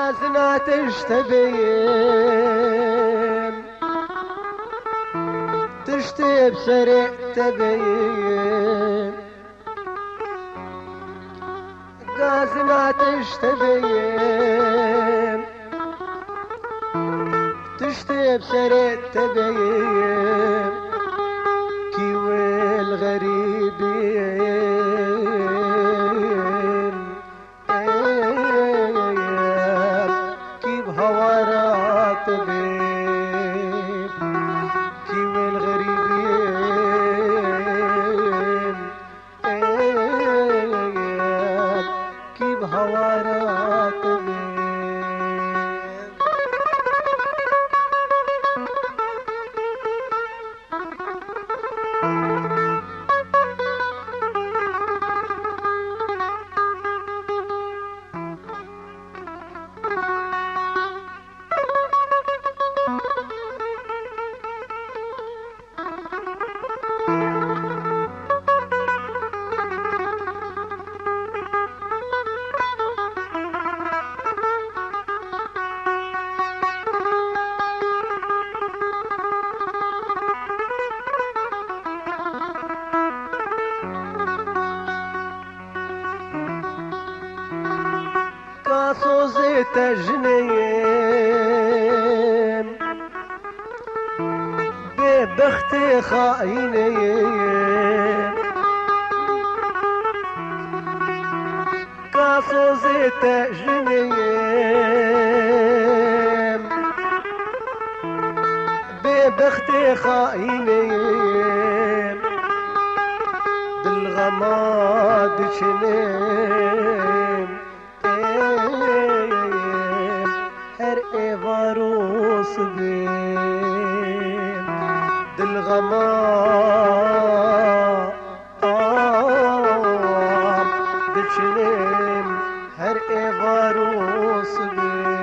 قازنا تشتبين تشتي بسريع تبين قازنا تشتبين تشتي بسريع تبين كيوي الغريبين كيف هوارات بين كيوي الغريبين كيف هوارات بين صوزي تجنين ببختي خاينين كاصوزي تجنين ببختي خاينين بالغماد شنين هر ايفاروس بين دلغما دشنين هر ايفاروس بين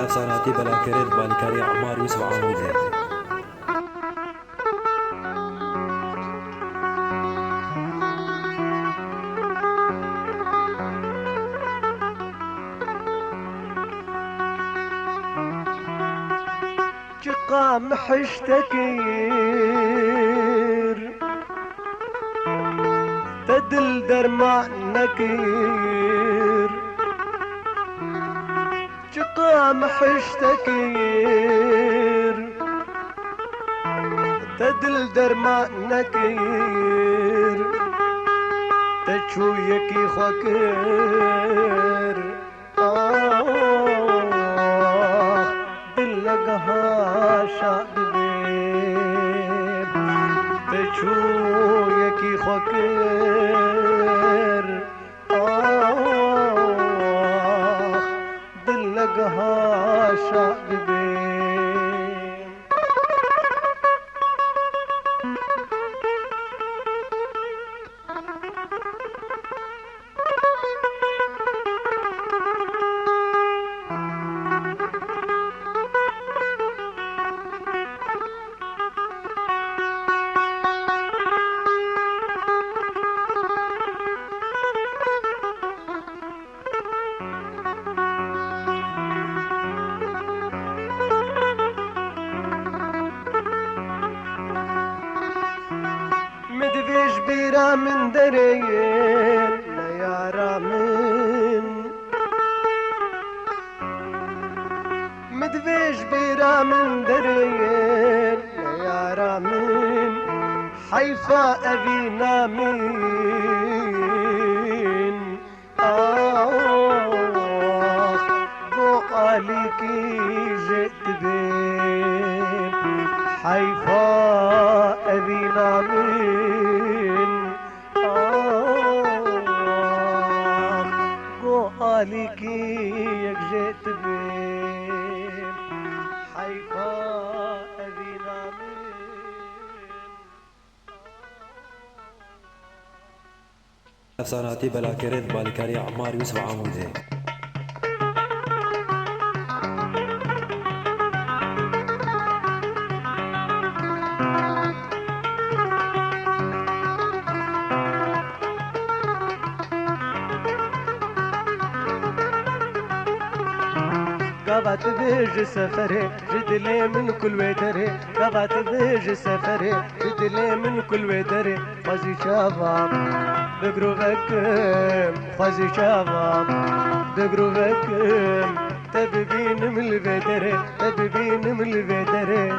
افساناتی بلاکرد بالکاری عمار یوسف عاموده. قام حشتكير تدل درمان نكير قام حشتكير تدل درمان نكير تشو يكي خكير لقها شعبين تشو يكي خكير دلقها شعبين مدفيش بيرا من درين ليارا من مدفيش بيرا من درين ليارا من حيفا أبينا من بو عليكي جئت بين حيفا أبينا من خالكي يكجيت بي حيفا أذينا من افساناتی بلاکرد بالیکاری عمار یوسف عاموده. قبعت بيج سفري جدلي من كل ويدري قبعت بيج سفري جدلي من كل ويدري خوزي شابام بقرو بكم خوزي شابام بقرو بكم تببين من البدري تببين من البدري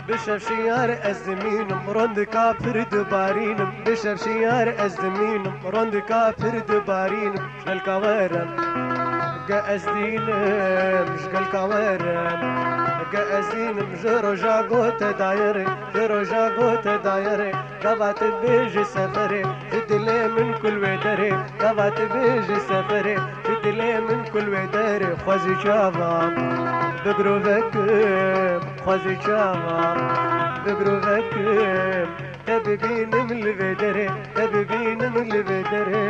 بشر شيار أزمين مرند كافر دبارين بشر شيار أزمين مرند كافر دبارين شغل كوارم جا أزدينم شغل كوارم جا أزدينم جرو جاقوت دايري جرو جاقوت دايري قبعت بيجي سفري جدلي من كل ودري قبعت بيجي سفري جدلي من كل ودري خوزي شابام بقرو بكم خوزي شابام بقرو بكم تببين من البدري تببين من البدري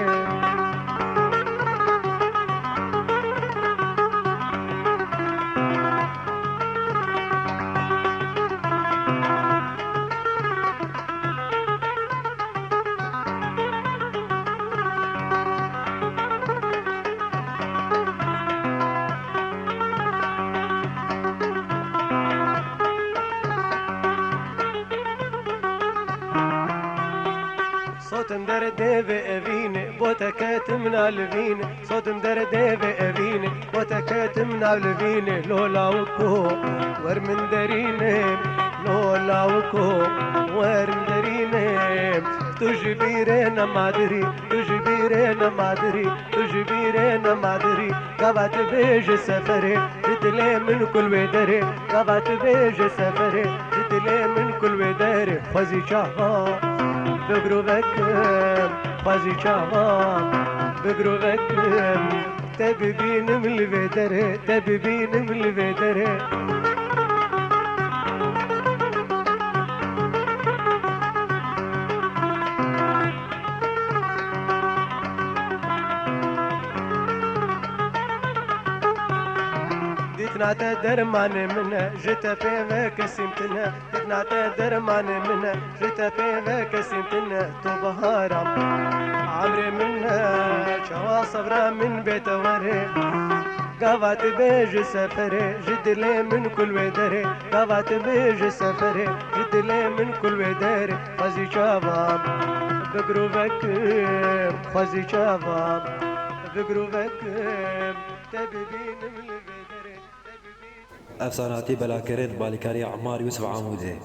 صوتم درده بأبيني بوتكات من الفيني صوتم درده بأبيني بوتكات من الفيني لولا وكو ور من دريني لولا وكو ور من دريني تجبيرنا ما ادري تجبيرنا ما ادري تجبيرنا ما ادري قبعت بيج سفري جدلي من كل ودري قبعت بيج سفري جدلي من كل ودري خوزي شهر بقرو بكم خوزي شابام بقرو بكم تببين من البدري تببين من البدري ديتنا تدرمان منها جيت في كسمتنا ديتنا تدرمان منها جيت في كسمتنا تو بهارم عمري منها شوا صبرا من بيت وري قبعت بيج سفري جدلي من كل ودري قبعت بيج سفري جدلي من كل ودري خوزي شابام بقرو بكم خوزي شابام بقرو بكم تببين من البدري افساناتی بلاکرد بالیکاری عمار یوسف عاموده.